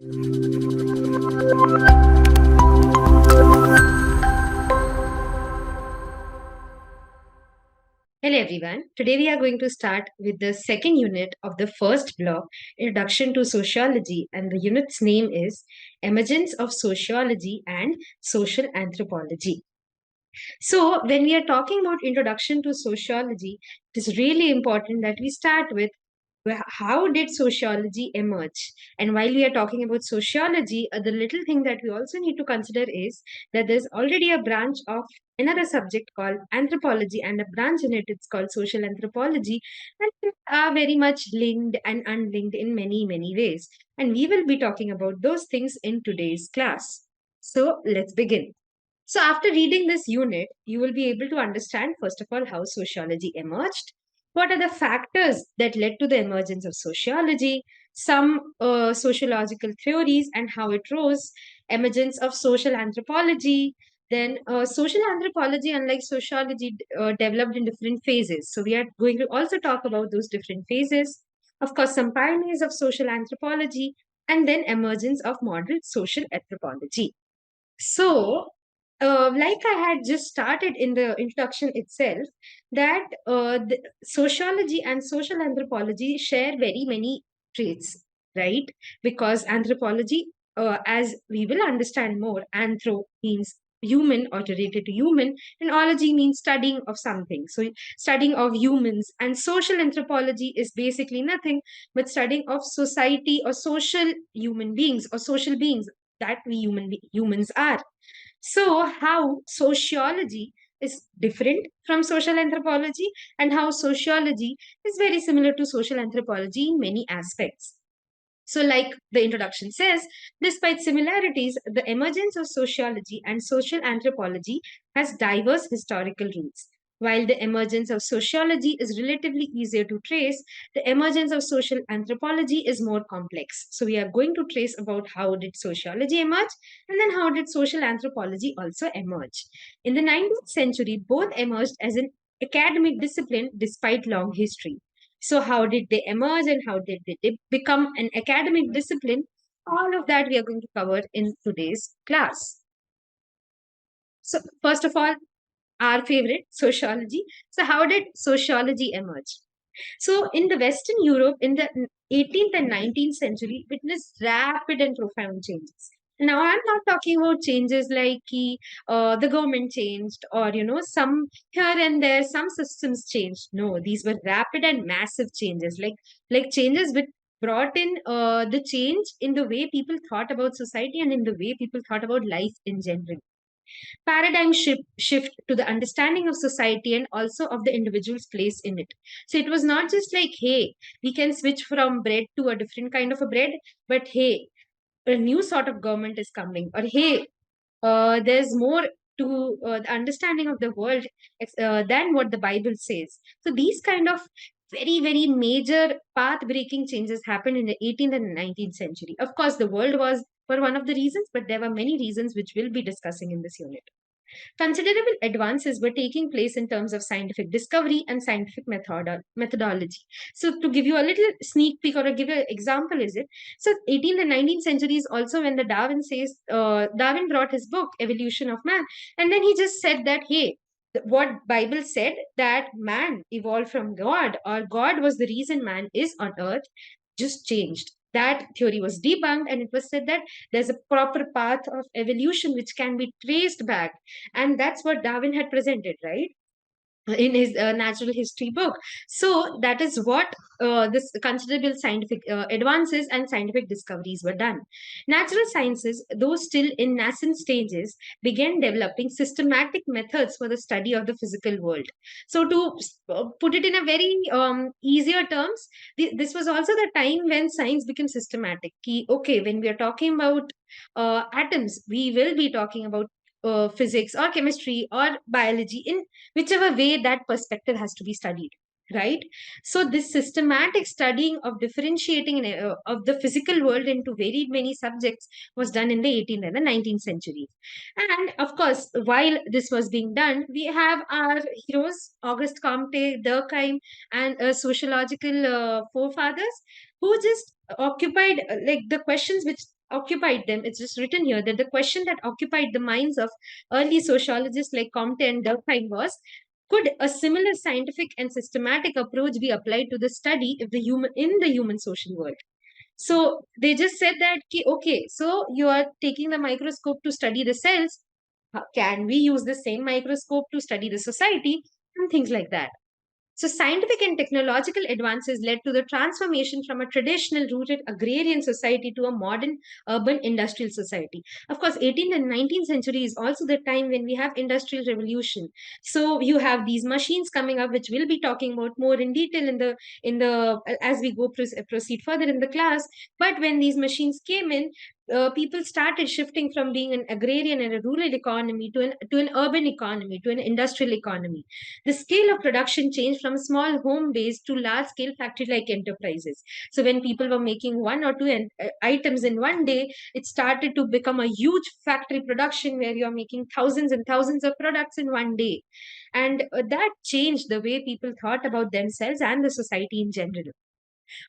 Hello everyone. Today we are going to start with the second unit of the first block, Introduction to Sociology, and the unit's name is Emergence of Sociology and Social Anthropology. So, when we are talking about Introduction to Sociology, it is really important that we start with how did sociology emerge? And while we are talking about sociology, the little thing that we also need to consider is that there's already a branch of another subject called anthropology, and a branch in it, it's called social anthropology, and they are very much linked and unlinked in many, many ways. And we will be talking about those things in today's class. So let's begin. So, after reading this unit, you will be able to understand, first of all, how sociology emerged, what are the factors that led to the emergence of sociology, some sociological theories and how it rose, emergence of social anthropology. Then, social anthropology, unlike sociology, developed in different phases. So, we are going to also talk about those different phases. Of course, some pioneers of social anthropology, and then emergence of modern social anthropology. So, like I had just started in the introduction itself, that the sociology and social anthropology share very many traits, right? Because anthropology, as we will understand more, anthro means human or related to human, and ology means studying of something. So, studying of humans, and social anthropology is basically nothing but studying of society or social human beings or social beings that we humans are. So, how sociology is different from social anthropology, and how sociology is very similar to social anthropology in many aspects. So, like the introduction says, despite similarities, the emergence of sociology and social anthropology has diverse historical roots. While the emergence of sociology is relatively easier to trace, the emergence of social anthropology is more complex. So, we are going to trace about how did sociology emerge, and then how did social anthropology also emerge. In the 19th century, both emerged as an academic discipline despite long history. So, how did they emerge and how did they become an academic discipline? All of that we are going to cover in today's class. So, first of all, our favorite, sociology. So, how did sociology emerge? So, in the Western Europe, in the 18th and 19th century, witnessed rapid and profound changes. Now, I'm not talking about changes like the government changed, or some here and there some systems changed. No, these were rapid and massive changes, like changes which brought in the change in the way people thought about society and in the way people thought about life in general. Shift to the understanding of society and also of the individual's place in it. So it was not just like, hey, we can switch from bread to a different kind of a bread, but hey, a new sort of government is coming, or hey, there's more to the understanding of the world than what the Bible says. So these kind of very, very major path breaking changes happened in the 18th and 19th century. Of course, the world was for one of the reasons, but there were many reasons which we'll be discussing in this unit. Considerable advances were taking place in terms of scientific discovery and scientific methodology. So, to give you a little sneak peek or to give you an example, is it? So, 18th and 19th centuries also when the Darwin says, Darwin brought his book, Evolution of Man, and then he just said that, hey, what Bible said that man evolved from God, or God was the reason man is on earth, just changed. That theory was debunked, and it was said that there's a proper path of evolution which can be traced back. And that's what Darwin had presented, right? In his natural history book. So that is what this considerable scientific advances and scientific discoveries were done. Natural sciences, though still in nascent stages, began developing systematic methods for the study of the physical world. So to put it in a very easier terms, this was also the time when science became systematic. Okay, when we are talking about atoms, we will be talking about physics or chemistry or biology in whichever way that perspective has to be studied, right? So this systematic studying of differentiating of the physical world into very many subjects was done in the 18th and the 19th century. And of course, while this was being done, we have our heroes, Auguste Comte, Durkheim, and sociological forefathers who just occupied like the questions which occupied them, it's just written here that the question that occupied the minds of early sociologists like Comte and Durkheim was, could a similar scientific and systematic approach be applied to the study of the human in the human social world? So they just said that, okay, so you are taking the microscope to study the cells. Can we use the same microscope to study the society? And things like that. So, scientific and technological advances led to the transformation from a traditional rooted agrarian society to a modern urban industrial society. Of course, 18th and 19th century is also the time when we have industrial revolution. So, you have these machines coming up, which we'll be talking about more in detail in the as we go proceed further in the class. But when these machines came in, people started shifting from being an agrarian and a rural economy to an urban economy, to an industrial economy. The scale of production changed from small home based to large scale factory like enterprises. So, when people were making one or two items in one day, it started to become a huge factory production where you're making thousands and thousands of products in one day. And that changed the way people thought about themselves and the society in general.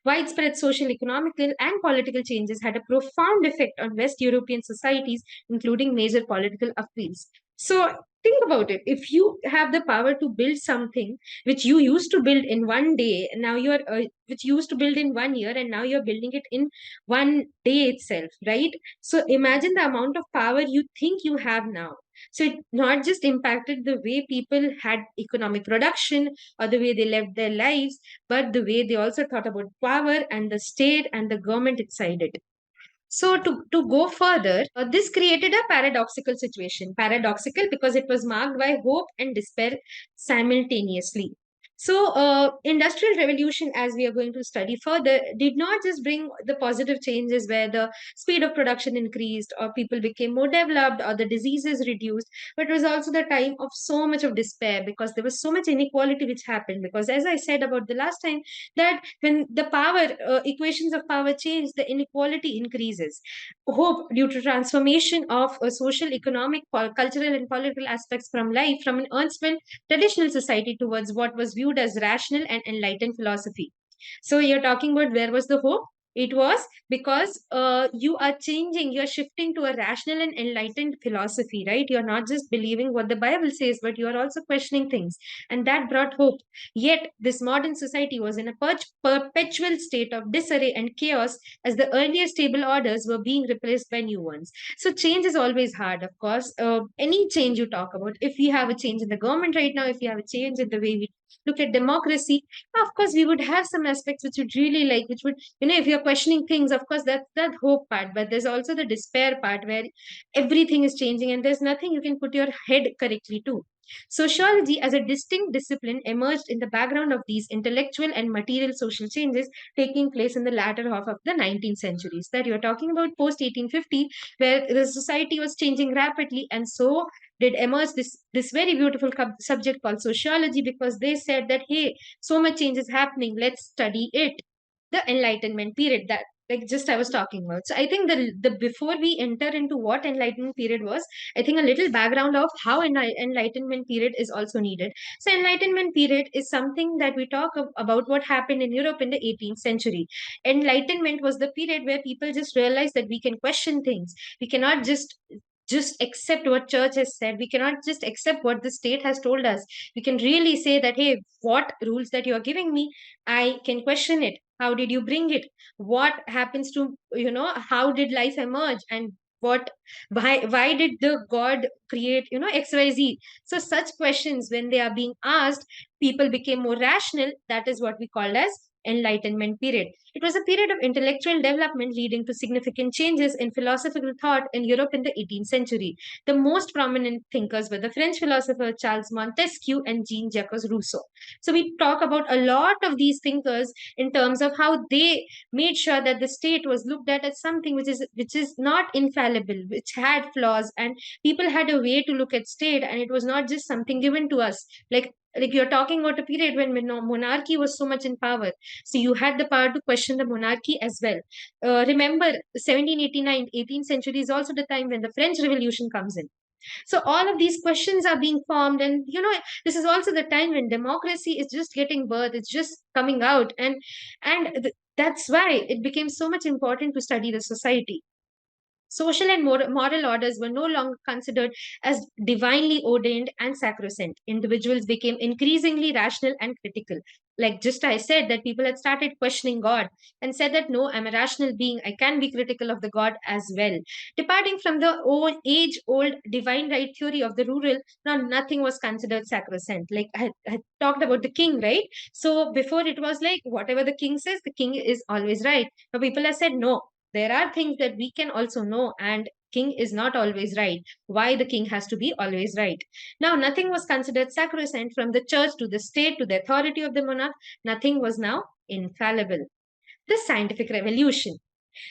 Widespread social, economical, and political changes had a profound effect on West European societies, including major political upheavals. So, think about it. If you have the power to build something which you used to build in one day, and now you're which you used to build in 1 year, and now you're building it in one day itself, right? So, imagine the amount of power you think you have now. So, it not just impacted the way people had economic production or the way they lived their lives, but the way they also thought about power and the state and the government inside it. So, to go further, this created a paradoxical situation. Paradoxical because it was marked by hope and despair simultaneously. So, industrial revolution, as we are going to study further, did not just bring the positive changes where the speed of production increased, or people became more developed, or the diseases reduced, but it was also the time of so much of despair because there was so much inequality which happened. Because, as I said about the last time, that when the power equations of power change, the inequality increases. Hope due to transformation of social, economic, cultural, and political aspects from life from an unspent traditional society towards what was viewed as rational and enlightened philosophy. So you're talking about where was the hope? It was because you are changing, you're shifting to a rational and enlightened philosophy, right? You're not just believing what the Bible says, but you are also questioning things. And that brought hope. Yet, this modern society was in a perpetual state of disarray and chaos as the earlier stable orders were being replaced by new ones. So, change is always hard, of course. Any change you talk about, if we have a change in the government right now, if we have a change in the way we look at democracy, of course, we would have some aspects which would really like, which would, if you're questioning things, of course, that's that hope part, but there's also the despair part where everything is changing and there's nothing you can put your head correctly to. Sociology, as a distinct discipline, emerged in the background of these intellectual and material social changes taking place in the latter half of the 19th centuries. That you're talking about post 1850, where the society was changing rapidly, and so did emerge this very beautiful subject called sociology, because they said that, hey, so much change is happening, let's study it. The Enlightenment period, that like just I was talking about. So I think the before we enter into what Enlightenment period was, I think a little background of how Enlightenment period is also needed. So Enlightenment period is something that we talk about what happened in Europe in the 18th century. Enlightenment was the period where people just realized that we can question things. We cannot just accept what church has said. We cannot just accept what the state has told us. We can really say that, hey, what rules that you are giving me, I can question it. How did you bring it? What happens to, how did life emerge? And what, why did the god create, xyz? So such questions, when they are being asked, people became more rational. That is what we called as Enlightenment period. It was a period of intellectual development leading to significant changes in philosophical thought in Europe in the 18th century. The most prominent thinkers were the French philosopher Charles Montesquieu and Jean-Jacques Rousseau. So we talk about a lot of these thinkers in terms of how they made sure that the state was looked at as something which is not infallible, which had flaws, and people had a way to look at state, and it was not just something given to us. Like you're talking about a period when monarchy was so much in power, so you had the power to question the monarchy as well. Remember, 1789, 18th century is also the time when the French Revolution comes in. So all of these questions are being formed, and this is also the time when democracy is just getting birth. It's just coming out, and that's why it became so much important to study the society. Social and moral orders were no longer considered as divinely ordained and sacrosanct. Individuals became increasingly rational and critical. Like just I said, that people had started questioning God and said that no, I'm a rational being. I can be critical of the God as well. Departing from the old age old divine right theory of the rural, now nothing was considered sacrosanct. Like I had talked about the king, right? So before it was like whatever the king says, the king is always right. Now people have said no, there are things that we can also know, and king is not always right. Why the king has to be always right? Now nothing was considered sacrosanct, from the church to the state to the authority of the monarch. Nothing was now infallible. The scientific revolution,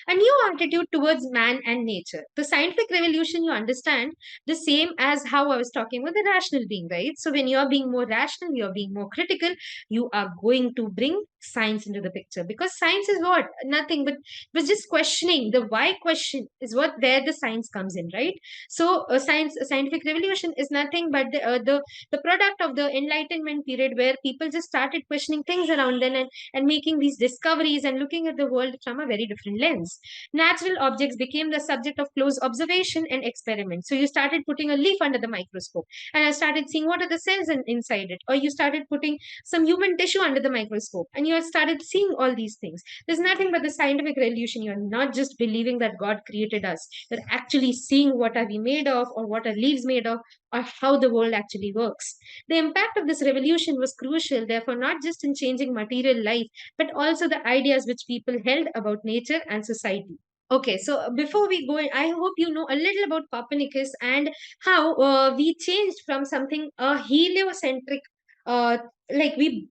a new attitude towards man and nature. The scientific revolution, you understand, the same as how I was talking about the rational being, right? So when you're being more rational, you're being more critical, you are going to bring science into the picture, because science is what? Nothing but was just questioning. The why question is what where the science comes in, right? So a scientific revolution is nothing but the product of the enlightenment period, where people just started questioning things around them, and making these discoveries and looking at the world from a very different lens. Natural objects became the subject of close observation and experiment. So you started putting a leaf under the microscope, and I started seeing what are the cells inside it. Or you started putting some human tissue under the microscope, and you have started seeing all these things. There's nothing but the scientific revolution. You're not just believing that God created us, you're actually seeing what are we made of, or what are leaves made of, or how the world actually works. The impact of this revolution was crucial, therefore, not just in changing material life, but also the ideas which people held about nature and society. Okay, so before we go, I hope you know a little about Copernicus and how we changed from something heliocentric, uh, like we.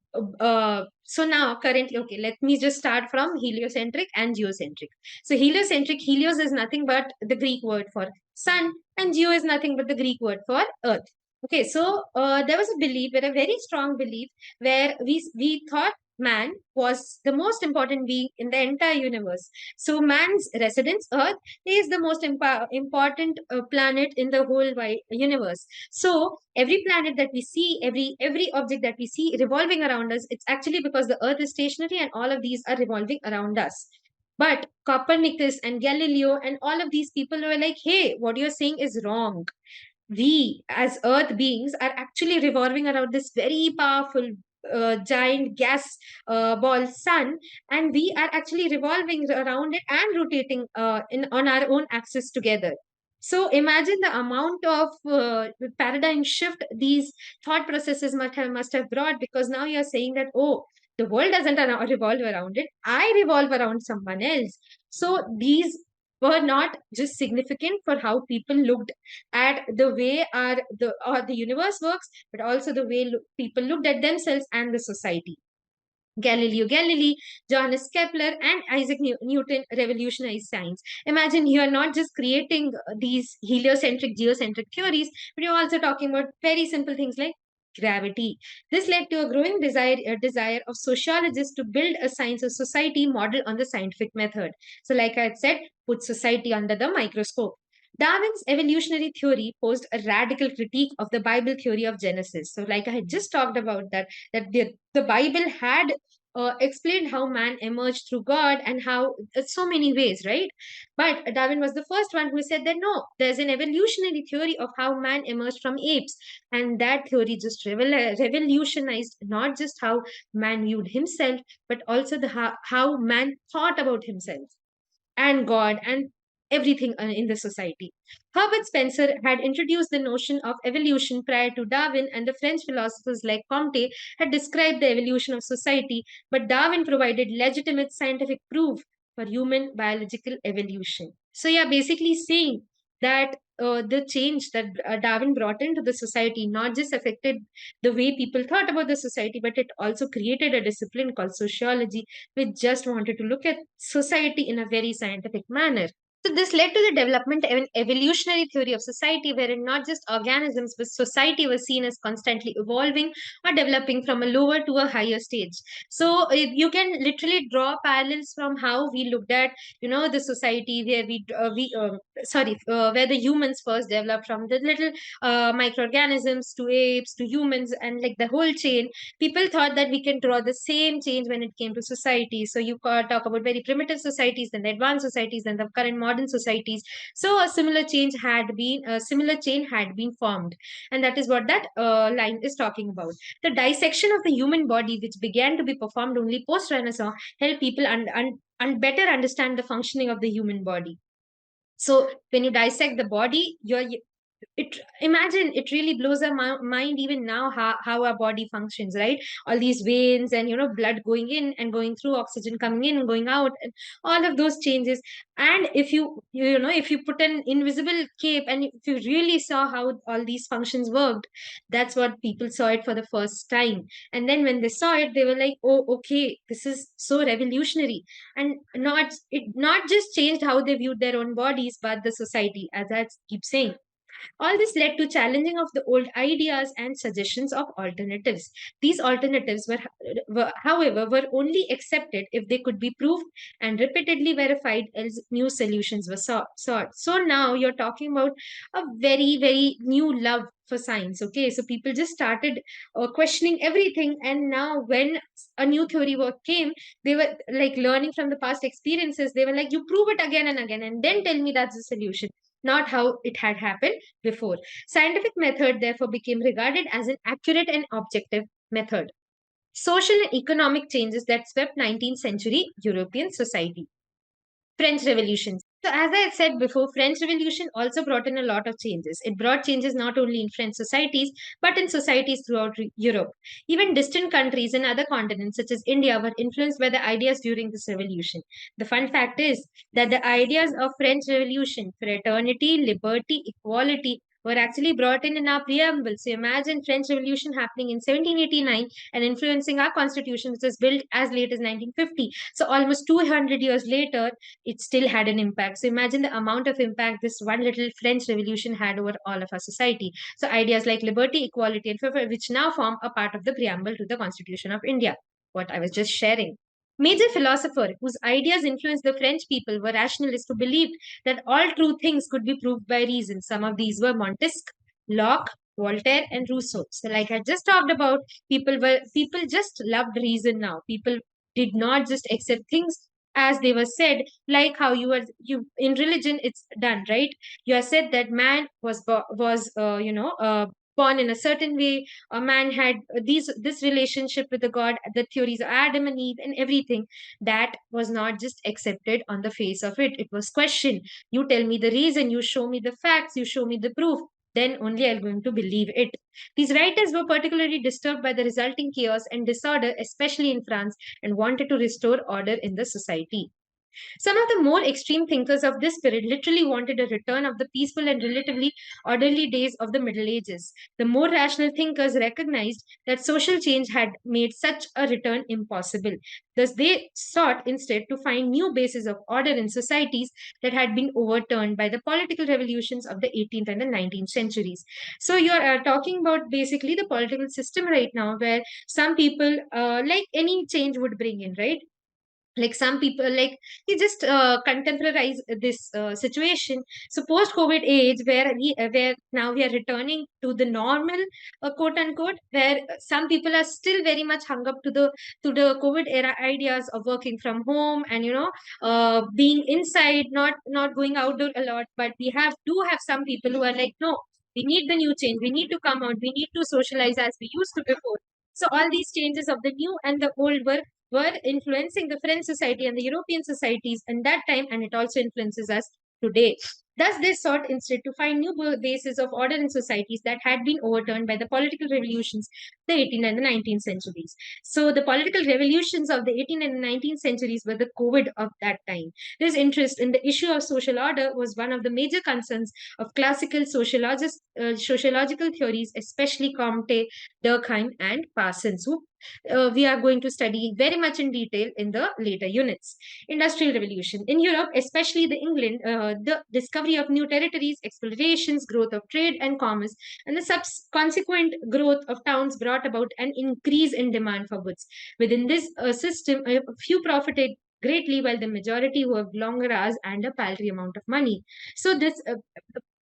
So now, currently, okay, let me just start from heliocentric and geocentric. So heliocentric, helios is nothing but the Greek word for sun, and geo is nothing but the Greek word for earth. Okay, so there was a belief, a very strong belief, where we thought man was the most important being in the entire universe. So man's residence, Earth, is the most important planet in the whole wide universe. So every planet that we see, every object that we see revolving around us, it's actually because the Earth is stationary and all of these are revolving around us. But Copernicus and Galileo and all of these people were like, hey, what you're saying is wrong. We as earth beings are actually revolving around this very powerful giant gas ball sun, and we are actually revolving around it and rotating in on our own axis together. So imagine the amount of paradigm shift these thought processes must have brought, because now you're saying that, oh, the world doesn't revolve around it, I revolve around someone else. So these were not just significant for how people looked at the way the universe works, but also the way people looked at themselves and the society. Galileo Galilei, Johannes Kepler, and Isaac Newton revolutionized science. Imagine you are not just creating these heliocentric, geocentric theories, but you're also talking about very simple things like gravity. This led to a growing desire of sociologists to build a science of society modeled on the scientific method. So, like I had said, put society under the microscope. Darwin's evolutionary theory posed a radical critique of the Bible theory of Genesis. So, like I had just talked about that the Bible had explained how man emerged through God, and how so many ways, right? But Darwin was the first one who said that no, there's an evolutionary theory of how man emerged from apes, and that theory just revolutionized not just how man viewed himself, but also how man thought about himself and God and everything in the society. Herbert Spencer had introduced the notion of evolution prior to Darwin, and the French philosophers like Comte had described the evolution of society, but Darwin provided legitimate scientific proof for human biological evolution. So, yeah, basically saying that the change that Darwin brought into the society not just affected the way people thought about the society, but it also created a discipline called sociology, which just wanted to look at society in a very scientific manner. So this led to the development of an evolutionary theory of society, wherein not just organisms but society was seen as constantly evolving or developing from a lower to a higher stage. So you can literally draw parallels from how we looked at, the society where where the humans first developed, from the little microorganisms to apes to humans, and like the whole chain. People thought that we can draw the same change when it came to society. So you talk about very primitive societies, then the advanced societies, then the current modern modern societies. So a similar chain had been formed, and that is what that line is talking about. The dissection of the human body, which began to be performed only post Renaissance, helped people better understand the functioning of the human body. So when you dissect the body, it imagine, it really blows our mind even now how our body functions, right? All these veins and blood going in and going through, oxygen coming in and going out, and all of those changes. And if if you put an invisible cape and if you really saw how all these functions worked, that's what people saw it for the first time. And then when they saw it, they were like, oh, okay, this is so revolutionary. And not just changed how they viewed their own bodies, but the society, as I keep saying. All this led to challenging of the old ideas and suggestions of alternatives. These alternatives however, were only accepted if they could be proved and repeatedly verified, else new solutions were sought. So now you're talking about a very, very new love for science. Okay, so people just started questioning everything, and now when a new theory work came, they were like learning from the past experiences. They were like, you prove it again and again, and then tell me that's the solution, not how it had happened before. Scientific method therefore became regarded as an accurate and objective method. Social and economic changes that swept 19th century European society. French Revolution. So, as I had said before, French Revolution also brought in a lot of changes. It brought changes not only in French societies, but in societies throughout Europe. Even distant countries in other continents, such as India, were influenced by the ideas during this revolution. The fun fact is that the ideas of French Revolution, fraternity, liberty, equality, were actually brought in our preamble. So imagine French Revolution happening in 1789 and influencing our constitution, which was built as late as 1950. So almost 200 years later, it still had an impact. So imagine the amount of impact this one little French Revolution had over all of our society. So ideas like liberty, equality, and freedom, which now form a part of the preamble to the Constitution of India, what I was just sharing. Major philosopher whose ideas influenced the French people were rationalists who believed that all true things could be proved by reason. Some of these were Montesquieu, Locke, Voltaire, and Rousseau. So, like I just talked about, people just loved reason now. People did not just accept things as they were said, like how you in religion it's done, right? You are said that man was born in a certain way. A man had this relationship with the god, the theories of Adam and Eve and everything. That was not just accepted on the face of it. It was questioned. You tell me the reason, you show me the facts, you show me the proof, then only I'm going to believe it. These writers were particularly disturbed by the resulting chaos and disorder, especially in France, and wanted to restore order in the society. Some of the more extreme thinkers of this period literally wanted a return of the peaceful and relatively orderly days of the Middle Ages. The more rational thinkers recognized that social change had made such a return impossible. Thus, they sought instead to find new bases of order in societies that had been overturned by the political revolutions of the 18th and the 19th centuries. So, you're talking about basically the political system right now, where some people, like any change would bring in, right? Like some people, like you just contemporize this situation. So post covid age, where now we are returning to the normal, quote unquote, where some people are still very much hung up to the covid era ideas of working from home and being inside, not going outdoor a lot. But we have some people who are like, no, we need the new change, we need to come out, we need to socialize as we used to before. So all these changes of the new and the old were influencing the French society and the European societies in that time, and it also influences us today. Thus, they sought instead to find new bases of order in societies that had been overturned by the political revolutions of the 18th and the 19th centuries. So, the political revolutions of the 18th and the 19th centuries were the COVID of that time. This interest in the issue of social order was one of the major concerns of classical sociological theories, especially Comte, Durkheim, and Parsons, who we are going to study very much in detail in the later units. Industrial Revolution. In Europe, especially the England, the discovery of new territories, explorations, growth of trade and commerce, and the consequent growth of towns brought about an increase in demand for goods. Within this system, a few profited greatly, while the majority worked longer hours and a paltry amount of money. So this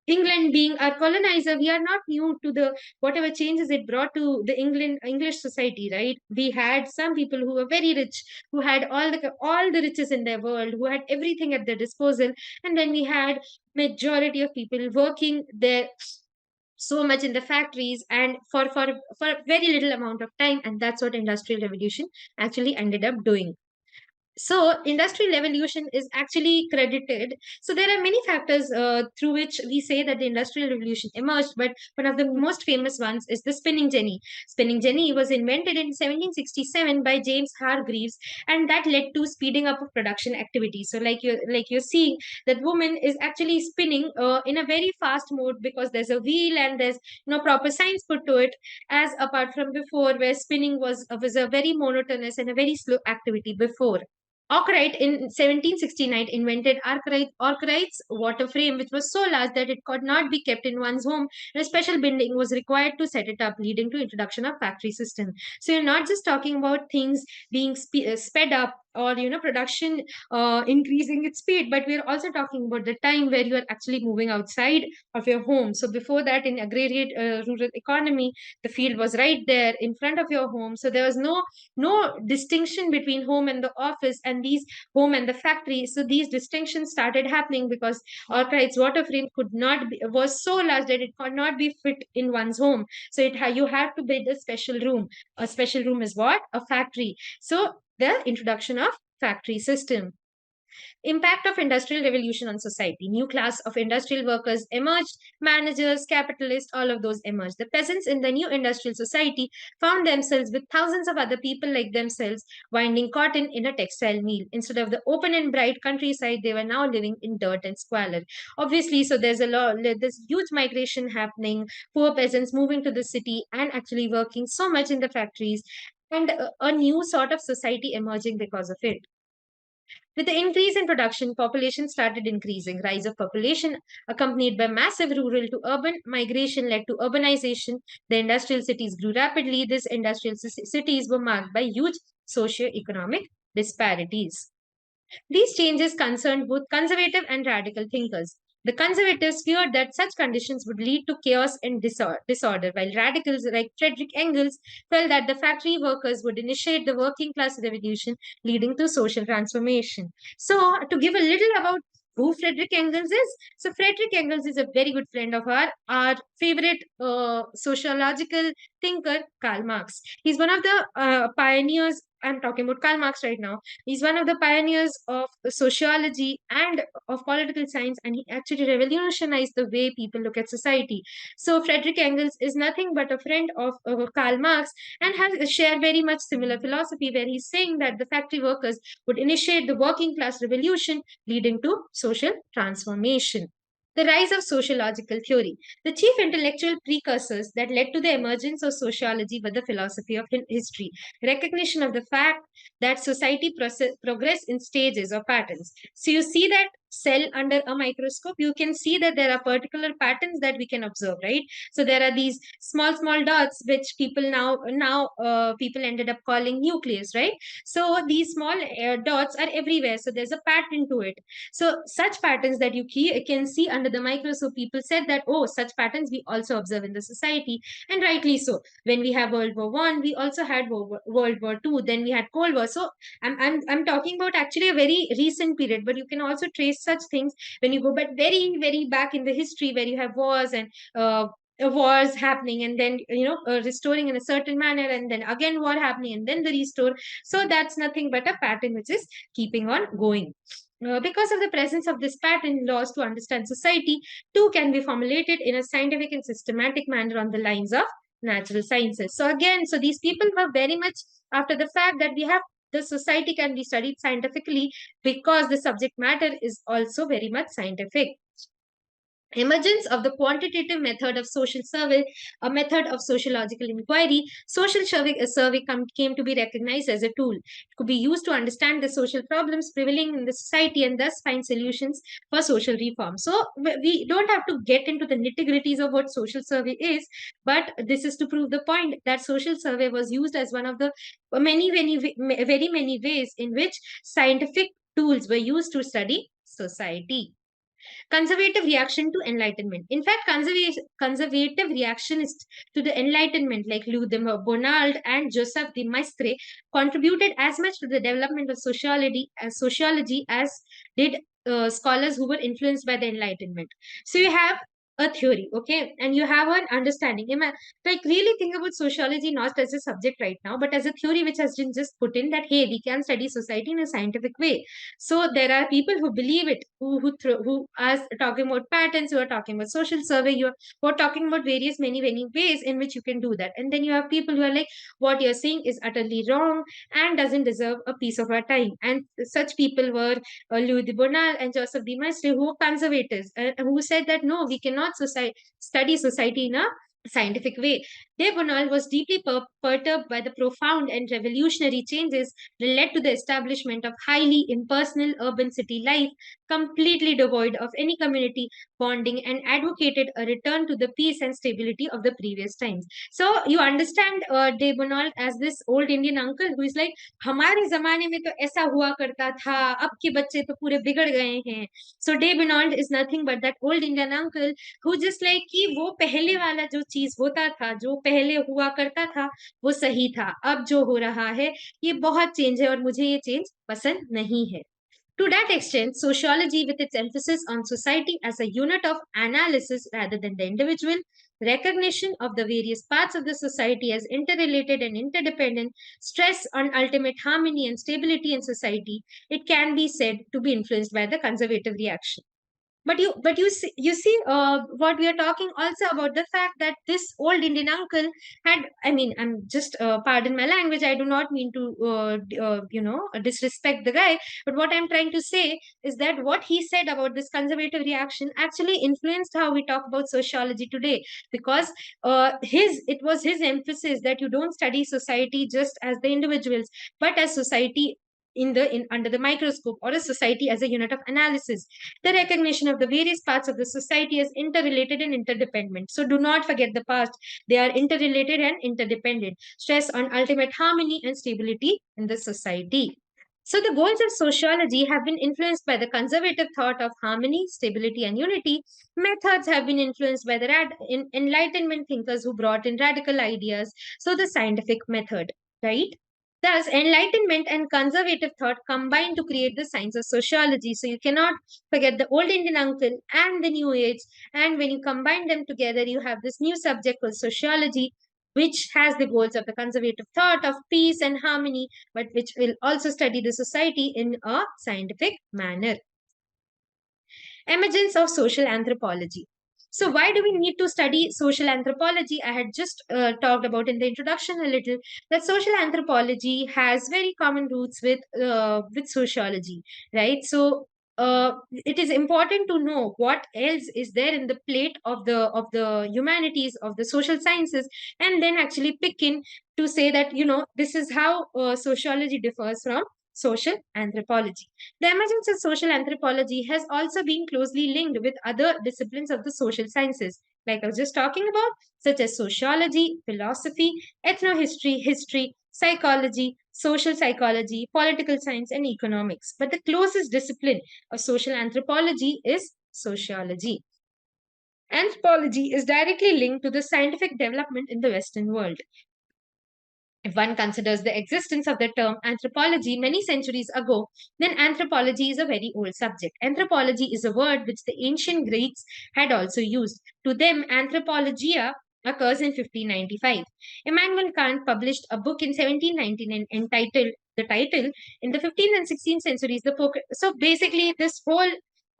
England being our colonizer, we are not new to the whatever changes it brought to the English society, right? We had some people who were very rich, who had all the riches in their world, who had everything at their disposal, and then we had majority of people working there so much in the factories and for very little amount of time, and that's what industrial revolution actually ended up doing. So industrial revolution is actually credited. So there are many factors through which we say that the industrial revolution emerged, but one of the most famous ones is the spinning jenny. Spinning jenny was invented in 1767 by James Hargreaves, and that led to speeding up of production activity. So like you're seeing that woman is actually spinning in a very fast mode, because there's a wheel and there's proper science put to it, as apart from before, where spinning was a very monotonous and a very slow activity before. Arkwright in 1769 invented Arkwright's water frame, which was so large that it could not be kept in one's home, and a special building was required to set it up, leading to introduction of factory system. So you're not just talking about things being sped up, or production increasing its speed, but we're also talking about the time where you are actually moving outside of your home. So before that, in agrarian rural economy, the field was right there in front of your home, so there was no distinction between home and the office and these home and the factory. So these distinctions started happening because Arkwright's water frame could not be, was so large that it could not be fit in one's home. So you have to build a special room. A special room is what? A factory. So the introduction of factory system. Impact of industrial revolution on society. New class of industrial workers emerged, managers, capitalists, all of those emerged. The peasants in the new industrial society found themselves with thousands of other people like themselves winding cotton in a textile mill. Instead of the open and bright countryside, they were now living in dirt and squalor. Obviously, so there's huge migration happening, poor peasants moving to the city and actually working so much in the factories, and a new sort of society emerging because of it. With the increase in production, population started increasing. Rise of population, accompanied by massive rural to urban migration, led to urbanization. The industrial cities grew rapidly. These industrial cities were marked by huge socio-economic disparities. These changes concerned both conservative and radical thinkers. The conservatives feared that such conditions would lead to chaos and disorder, while radicals like Friedrich Engels felt that the factory workers would initiate the working class revolution, leading to social transformation. So, to give a little about who Friedrich Engels is, so Friedrich Engels is a very good friend of our favorite sociological thinker, Karl Marx. He's one of the pioneers. I'm talking about Karl Marx right now. He's one of the pioneers of sociology and of political science, and he actually revolutionized the way people look at society. So Friedrich Engels is nothing but a friend of Karl Marx, and has shared very much similar philosophy, where he's saying that the factory workers would initiate the working class revolution, leading to social transformation. The rise of sociological theory. The chief intellectual precursors that led to the emergence of sociology were the philosophy of history, recognition of the fact that society progress in stages or patterns. So you see that cell under a microscope, you can see that there are particular patterns that we can observe, right? So there are these small dots which people now people ended up calling nucleus, right? So these small dots are everywhere, so there's a pattern to it. So such patterns that you can see under the microscope, people said that, oh, such patterns we also observe in the society, and rightly so. When we have World War I, we also had World War II, then we had Cold War. So I'm talking about actually a very recent period, but you can also trace such things when you go back very back in the history, where you have wars and wars happening, and then restoring in a certain manner, and then again war happening, and then the restore. So that's nothing but a pattern which is keeping on going. Because of the presence of this pattern, laws to understand society too can be formulated in a scientific and systematic manner on the lines of natural sciences. So again, so these people were very much after the fact that we have the society can be studied scientifically, because the subject matter is also very much scientific. Emergence of the quantitative method of social survey, a method of sociological inquiry. Social survey came to be recognized as a tool. It could be used to understand the social problems prevailing in the society and thus find solutions for social reform. So we don't have to get into the nitty-gritties of what social survey is, but this is to prove the point that social survey was used as one of the very many ways in which scientific tools were used to study society. Conservative reaction to enlightenment. In fact, conservative reactionists to the enlightenment like Louis de Bonald and Joseph de Maistre contributed as much to the development of sociology as did scholars who were influenced by the enlightenment. So you have a theory, okay, and you have an understanding. Like really think about sociology not as a subject right now, but as a theory which has been just put in that hey, we can study society in a scientific way. So there are people who believe it, who are talking about patterns, who are talking about social survey, who are talking about various many ways in which you can do that. And then you have people who are like, what you're saying is utterly wrong and doesn't deserve a piece of our time. And such people were Louis de Bonal and Joseph de Maistre, who were conservatives, who said that no, we cannot study society in a scientific way. De Bonal was deeply perturbed by the profound and revolutionary changes that led to the establishment of highly impersonal urban city life, completely devoid of any community bonding, and advocated a return to the peace and stability of the previous times. So you understand De Bonal as this old Indian uncle who is like, हमारे जमाने में तो ऐसा हुआ करता था, अब के बच्चे तो पूरे बिगड़ गए हैं. So De Bonal is nothing but that old Indian uncle who just like कि वो पहले वाला जो चीज होता था, जो पहले हुआ करता था, वो सही था. अब जो हो रहा है ये बहुत चेंज है और मुझे ये चेंज पसंद नहीं है. To that extent, sociology, with its emphasis on society as a unit of analysis rather than the individual, recognition of the various parts of the society as interrelated and interdependent, stress on ultimate harmony and stability in society, it can be said to be influenced by the conservative reaction. But you see what we are talking also about the fact that this old Indian uncle had, I mean, I'm just pardon my language, I do not mean to disrespect the guy, but what I'm trying to say is that what he said about this conservative reaction actually influenced how we talk about sociology today, because his it was his emphasis that you don't study society just as the individuals, but as society in under the microscope, or a society as a unit of analysis, the recognition of the various parts of the society as interrelated and interdependent. So do not forget the past. They are interrelated and interdependent. Stress on ultimate harmony and stability in the society. So the goals of sociology have been influenced by the conservative thought of harmony, stability, and unity. Methods have been influenced by the enlightenment thinkers who brought in radical ideas. So the scientific method, right? Thus, enlightenment and conservative thought combine to create the science of sociology. So you cannot forget the old Indian uncle and the new age. And when you combine them together, you have this new subject called sociology, which has the goals of the conservative thought of peace and harmony, but which will also study the society in a scientific manner. Emergence of social anthropology. So, why do we need to study social anthropology? I had just talked about in the introduction a little that social anthropology has very common roots with sociology, right? So, it is important to know what else is there in the plate of the humanities, of the social sciences, and then actually pick in to say that this is how sociology differs from social anthropology. The emergence of social anthropology has also been closely linked with other disciplines of the social sciences, like I was just talking about, such as sociology, philosophy, ethnohistory, history, psychology, social psychology, political science, and economics. But the closest discipline of social anthropology is sociology. Anthropology is directly linked to the scientific development in the Western world. If one considers the existence of the term anthropology many centuries ago, then anthropology is a very old subject. Anthropology is a word which the ancient Greeks had also used. To them, anthropologia occurs in 1595. Immanuel Kant published a book in 1799 entitled the title in the 15th and 16th centuries. So basically, this whole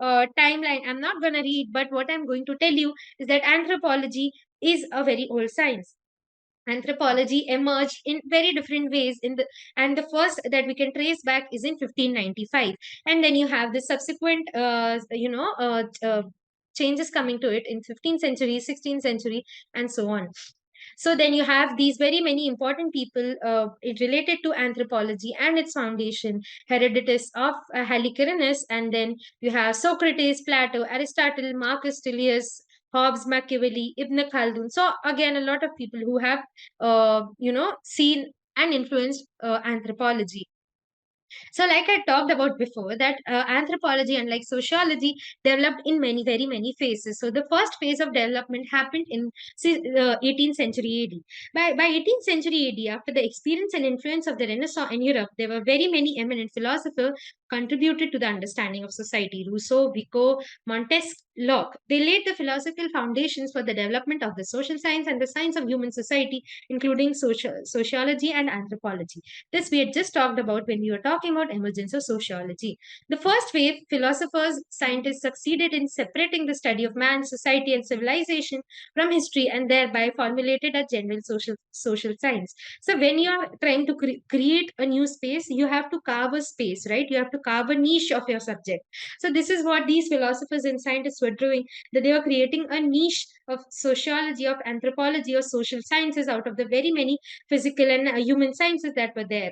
timeline I'm not going to read, but what I'm going to tell you is that anthropology is a very old science. Anthropology emerged in very different ways and the first that we can trace back is in 1595, and then you have the subsequent changes coming to it in 15th century, 16th century, and so on. So then you have these very many important people related to anthropology and its foundation: Herodotus of Halicarnassus, and then you have Socrates, Plato, Aristotle, Marcus Tullius, Hobbes, Machiavelli, Ibn Khaldun. So again, a lot of people who have seen and influenced anthropology. So, like I talked about before, that anthropology, unlike sociology, developed in very many phases. So, the first phase of development happened in 18th century AD. By 18th century AD, after the experience and influence of the Renaissance in Europe, there were very many eminent philosophers contributed to the understanding of society. Rousseau, Vico, Montesquieu, Locke. They laid the philosophical foundations for the development of the social science and the science of human society, including sociology and anthropology. This we had just talked about when we were talking about emergence of sociology. The first wave, philosophers, scientists succeeded in separating the study of man, society, and civilization from history, and thereby formulated a general social science. So when you are trying to create a new space, you have to carve a space, right? You have to carve a niche of your subject. So this is what these philosophers and scientists were doing, that they were creating a niche of sociology, of anthropology, or social sciences out of the very many physical and human sciences that were there.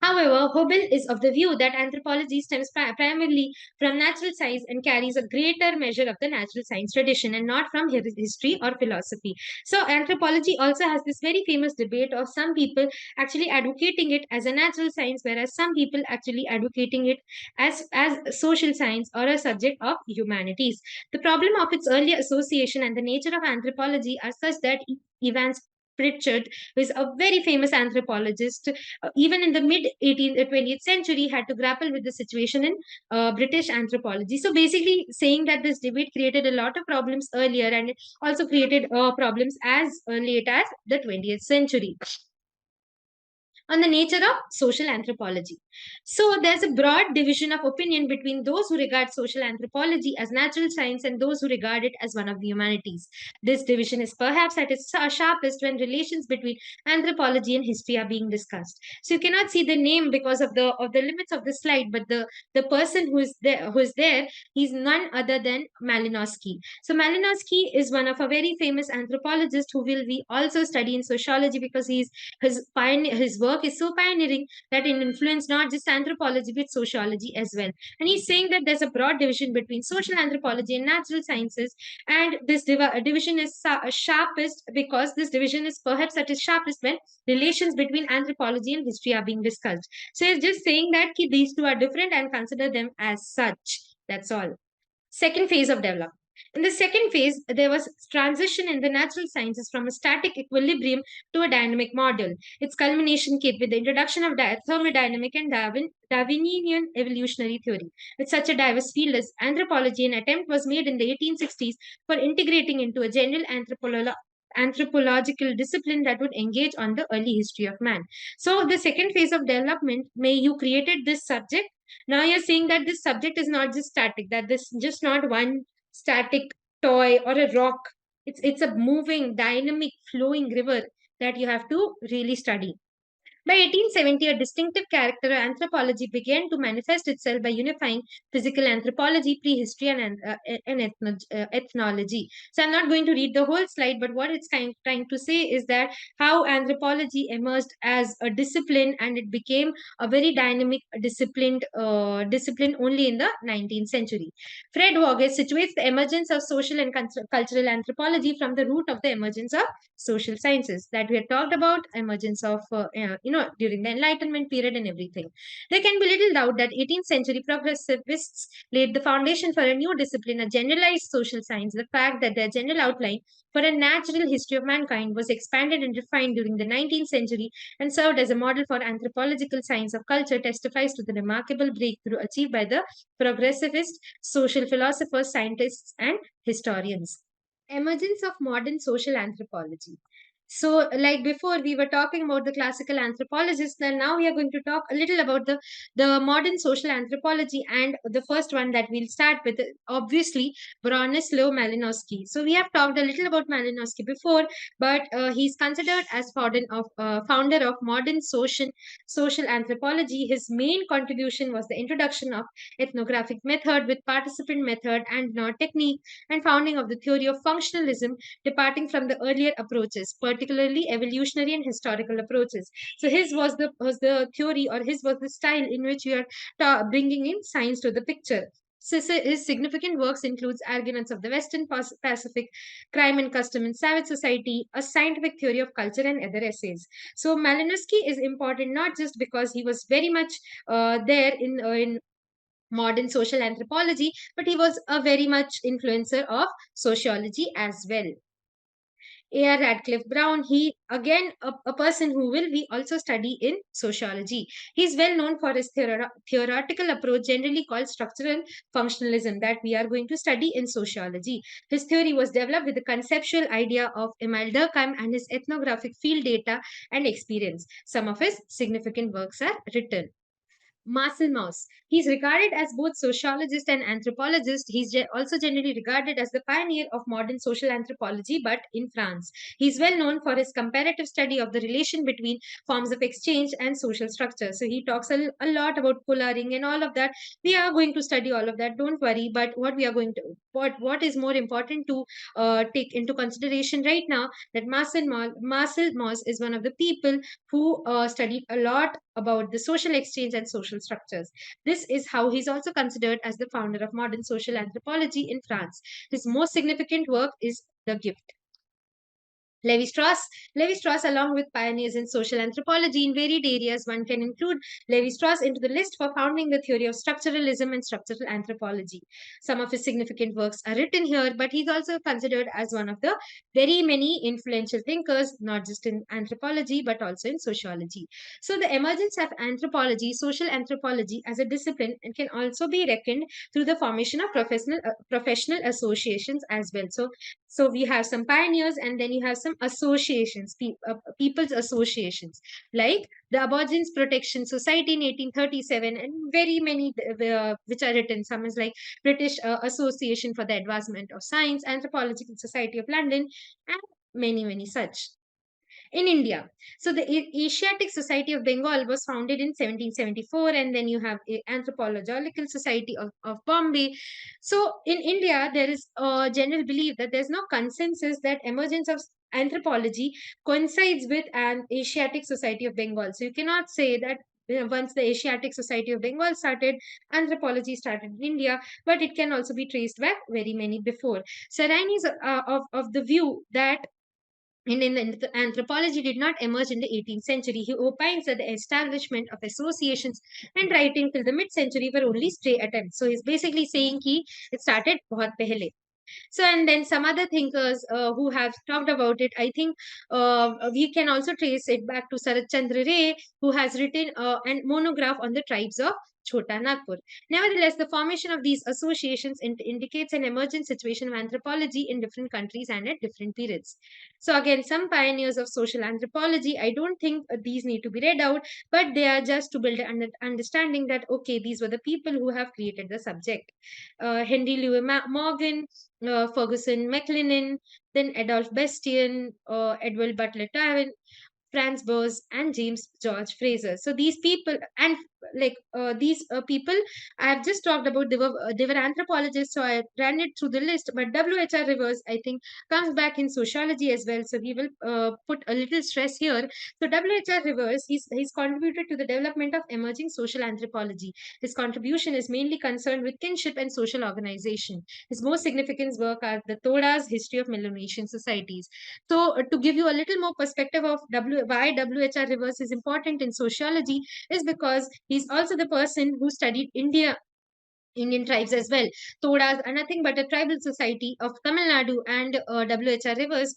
However, Hobel is of the view that anthropology stems primarily from natural science and carries a greater measure of the natural science tradition and not from history or philosophy. So, anthropology also has this very famous debate of some people actually advocating it as a natural science, whereas some people actually advocating it as social science or a subject of humanities. The problem of its early association and the nature of anthropology are such that Evans Pritchard, who is a very famous anthropologist, even in the mid 18th 20th century, had to grapple with the situation in British anthropology. So basically saying that this debate created a lot of problems earlier, and it also created problems as late as the 20th century on the nature of social anthropology. So there's a broad division of opinion between those who regard social anthropology as natural science and those who regard it as one of the humanities. This division is perhaps at its sharpest when relations between anthropology and history are being discussed. So you cannot see the name because of the limits of the slide, but the person who is there, he's none other than Malinowski. So Malinowski is one of a very famous anthropologist who will we also study in sociology, because his work is so pioneering that it influenced not just anthropology but sociology as well. And he's saying that there's a broad division between social anthropology and natural sciences, and this division is sharpest because this division is perhaps at its sharpest when relations between anthropology and history are being discussed. So he's just saying that these two are different and consider them as such. That's all. Second phase of development. In the second phase, there was transition in the natural sciences from a static equilibrium to a dynamic model. Its culmination came with the introduction of thermodynamic and Darwinian evolutionary theory. With such a diverse field as anthropology, an attempt was made in the 1860s for integrating into a general anthropological discipline that would engage on the early history of man. So the second phase of development, may you created this subject. Now you're saying that this subject is not just static, that this just not one static toy or a rock. It's a moving, dynamic, flowing river that you have to really study. By 1870, a distinctive character of anthropology began to manifest itself by unifying physical anthropology, prehistory, and ethnology. So I'm not going to read the whole slide, but what it's trying to say is that how anthropology emerged as a discipline, and it became a very dynamic discipline only in the 19th century. Fred Waugh situates the emergence of social and cultural anthropology from the root of the emergence of social sciences that we had talked about, emergence of during the enlightenment period and everything. There can be little doubt that 18th century progressivists laid the foundation for a new discipline, a generalized social science. The fact that their general outline for a natural history of mankind was expanded and refined during the 19th century and served as a model for anthropological science of culture testifies to the remarkable breakthrough achieved by the progressivist social philosophers, scientists, and historians. Emergence of modern social anthropology. So, like before, we were talking about the classical anthropologists, and now we are going to talk a little about the modern social anthropology. And the first one that we'll start with, obviously, Bronislaw Malinowski. So, we have talked a little about Malinowski before, but he's considered as founder of modern social anthropology. His main contribution was the introduction of ethnographic method with participant method and technique, and founding of the theory of functionalism, departing from the earlier approaches, particularly evolutionary and historical approaches. So his was the theory, or his was the style in which you are bringing in science to the picture. His significant works includes Arguments of the Western Pacific, Crime and Custom in Savage Society, A Scientific Theory of Culture, and other essays. So Malinowski is important not just because he was very much there in modern social anthropology, but he was a very much influencer of sociology as well. A.R. Radcliffe Brown, he again a person who will we also study in sociology. He is well known for his theoretical approach, generally called structural functionalism, that we are going to study in sociology. His theory was developed with the conceptual idea of Emile Durkheim and his ethnographic field data and experience. Some of his significant works are written. Marcel Mauss. He's regarded as both sociologist and anthropologist. He's also generally regarded as the pioneer of modern social anthropology, but in France. He's well known for his comparative study of the relation between forms of exchange and social structure. So he talks a lot about collaring and all of that. We are going to study all of that. Don't worry. But what we are going to what is more important to take into consideration right now, that Marcel Mauss is one of the people who studied a lot about the social exchange and social structures. This is how he's also considered as the founder of modern social anthropology in France. His most significant work is The Gift. Levi-Strauss. Levi-Strauss, along with pioneers in social anthropology in varied areas, one can include Levi-Strauss into the list for founding the theory of structuralism and structural anthropology. Some of his significant works are written here, but he's also considered as one of the very many influential thinkers, not just in anthropology, but also in sociology. So the emergence of anthropology, social anthropology as a discipline, and can also be reckoned through the formation of professional associations as well. So we have some pioneers, and then you have some associations, people's associations, like the Aborigines Protection Society in 1837, and very many which are written. Some is like British Association for the Advancement of Science, Anthropological Society of London, and many such. In India, so the Asiatic Society of Bengal was founded in 1774, and then you have Anthropological Society of Bombay. So in India, there is a general belief that there's no consensus that emergence of anthropology coincides with an Asiatic Society of Bengal. So you cannot say that once the Asiatic Society of Bengal started, anthropology started in India, but it can also be traced back very many before. Sarani is of the view that Indian anthropology did not emerge in the 18th century. He opines that the establishment of associations and writing till the mid-century were only stray attempts. So he's basically saying कि it started बहुत पहले. So, and then some other thinkers who have talked about it, I think we can also trace it back to Sarat Chandra Ray, who has written a monograph on the tribes of Chota Nagpur. Nevertheless, the formation of these associations indicates an emergent situation of anthropology in different countries and at different periods. So, again, some pioneers of social anthropology, I don't think these need to be read out, but they are just to build an understanding that, okay, these were the people who have created the subject. Henry Louis Morgan, Ferguson McLennan, then Adolphe Bastien, Edward Butler Tarrant, Franz Boas, and James George Fraser. So these people, and these people, I have just talked about. They were anthropologists, so I ran it through the list. But W.H.R. Rivers, I think, comes back in sociology as well. So we will put a little stress here. So W.H.R. Rivers, he's contributed to the development of emerging social anthropology. His contribution is mainly concerned with kinship and social organization. His most significant work are the Toda's History of Melanesian Societies. So, to give you a little more perspective of why W.H.R. Rivers is important in sociology, is because he's also the person who studied Indian tribes as well. Todas are nothing but a tribal society of Tamil Nadu, and W.H.R. Rivers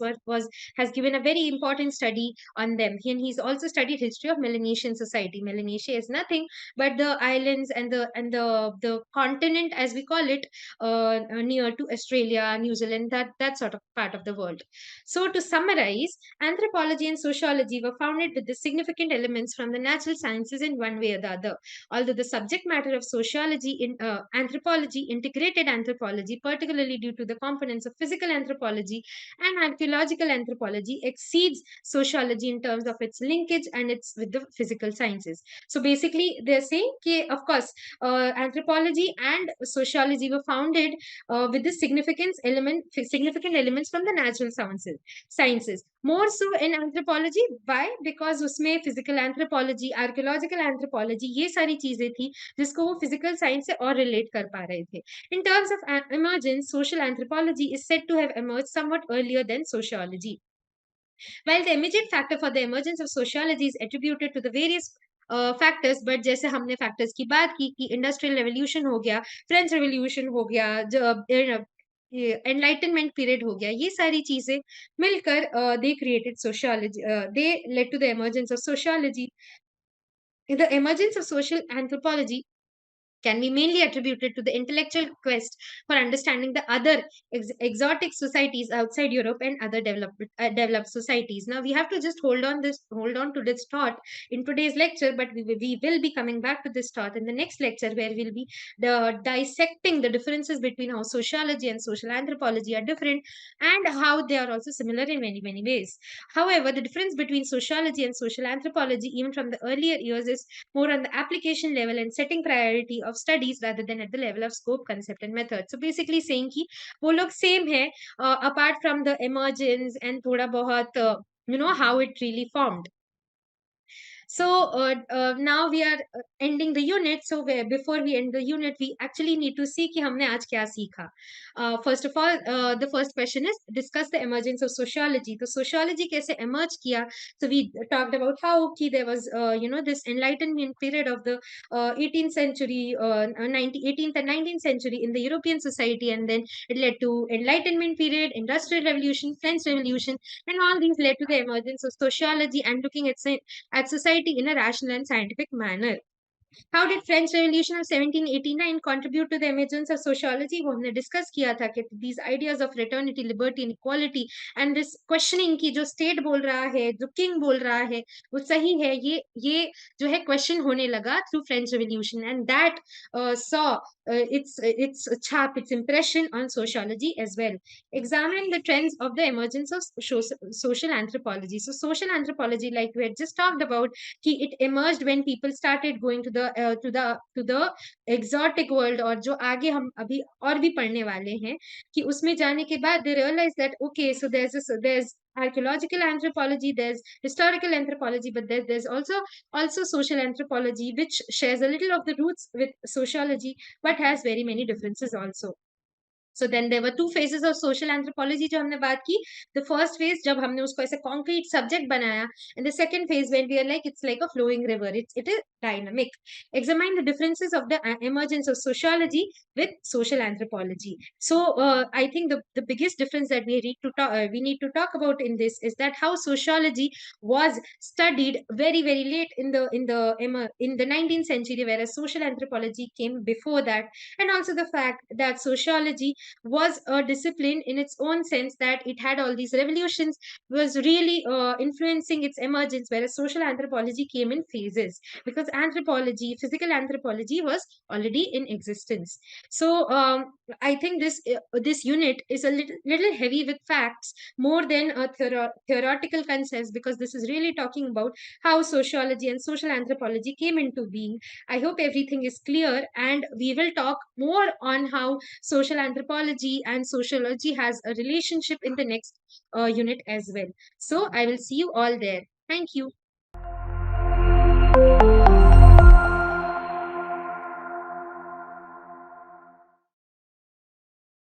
has given a very important study on them. And he's also studied history of Melanesian society. Melanesia is nothing but the islands and the continent, as we call it, near to Australia, New Zealand, that sort of part of the world. So to summarize, anthropology and sociology were founded with the significant elements from the natural sciences in one way or the other. Although the subject matter of sociology in anthropology, integrated anthropology, particularly due to the components of physical anthropology and archaeological anthropology, exceeds sociology in terms of its linkage and its with the physical sciences. So basically, they're saying, okay, of course, anthropology and sociology were founded with the significant elements from the natural sciences. More so in anthropology. Why? Because उसमें physical anthropology, archaeological anthropology, ये सारी चीजें थी जिसको वो physical science से और correlate कर पा रहे थे. In terms of emergence, social anthropology is said to have emerged somewhat earlier than sociology. While the immediate factor for the emergence of sociology is attributed to the various factors, but जैसे हमने factors की बात की कि industrial revolution हो गया, French revolution हो गया, एनलाइटनमेंट पीरियड हो गया, ये सारी चीजें मिलकर they created sociology, they led to the emergence of sociology. The emergence of social anthropology can be mainly attributed to the intellectual quest for understanding the other exotic societies outside Europe and other developed societies. Now we have to just hold on to this thought in today's lecture, but we will be coming back to this thought in the next lecture, where we'll be dissecting the differences between how sociology and social anthropology are different and how they are also similar in many many ways. However, the difference between sociology and social anthropology, even from the earlier years, is more on the application level and setting priority of studies rather than at the level of scope, concept and method. So basically saying कि वो लोग same है, apart from the emergence and थोड़ा बहुत how it really formed. So now we are ending the unit. So before we end the unit, we actually need to see कि हमने आज क्या सीखा. First of all, the first question is discuss the emergence of sociology. तो sociology कैसे emerge किया? So we talked about how there was this enlightenment period of the 18th century, 18th and 19th century in the European society, and then it led to enlightenment period, industrial revolution, French revolution, and all these led to the emergence of sociology and looking at society in a rational and scientific manner. How did French Revolution of 1789 contribute to the emergence of sociology? वो हमने discuss किया था कि these ideas of fraternity, liberty and equality and this questioning कि जो state बोल रहा है, जो king बोल रहा है, वो सही है, ये जो है question होने लगा through French Revolution, and that saw its chap, its impression on sociology as well. Examine the trends of the emergence of social anthropology. So social anthropology, like we had just talked about, कि it emerged when people started going to the exotic world, और जो आगे हम अभी और भी पढ़ने वाले हैं कि उसमें जाने के बाद they realize that okay, so there's archaeological anthropology, there's historical anthropology, but there's also social anthropology, which shares a little of the roots with sociology but has very many differences also. So then there were two phases of social anthropology जो हमने बात की. The first phase जब हमने उसको ऐसे concrete subject बनाया, and the second phase when we are like it's like a flowing river, it is dynamic. Examine the differences of the emergence of sociology with social anthropology. So I think the biggest difference that we need to talk about in this is that how sociology was studied very very late in the 19th century, whereas social anthropology came before that, and also the fact that sociology was a discipline in its own sense, that it had all these revolutions, was really influencing its emergence, whereas social anthropology came in phases because anthropology, physical anthropology, was already in existence. So I think this unit is a little heavy with facts more than theoretical concepts, because this is really talking about how sociology and social anthropology came into being. I hope everything is clear, and we will talk more on how social anthropology and sociology has a relationship in the next unit as well. So I will see you all there. Thank you.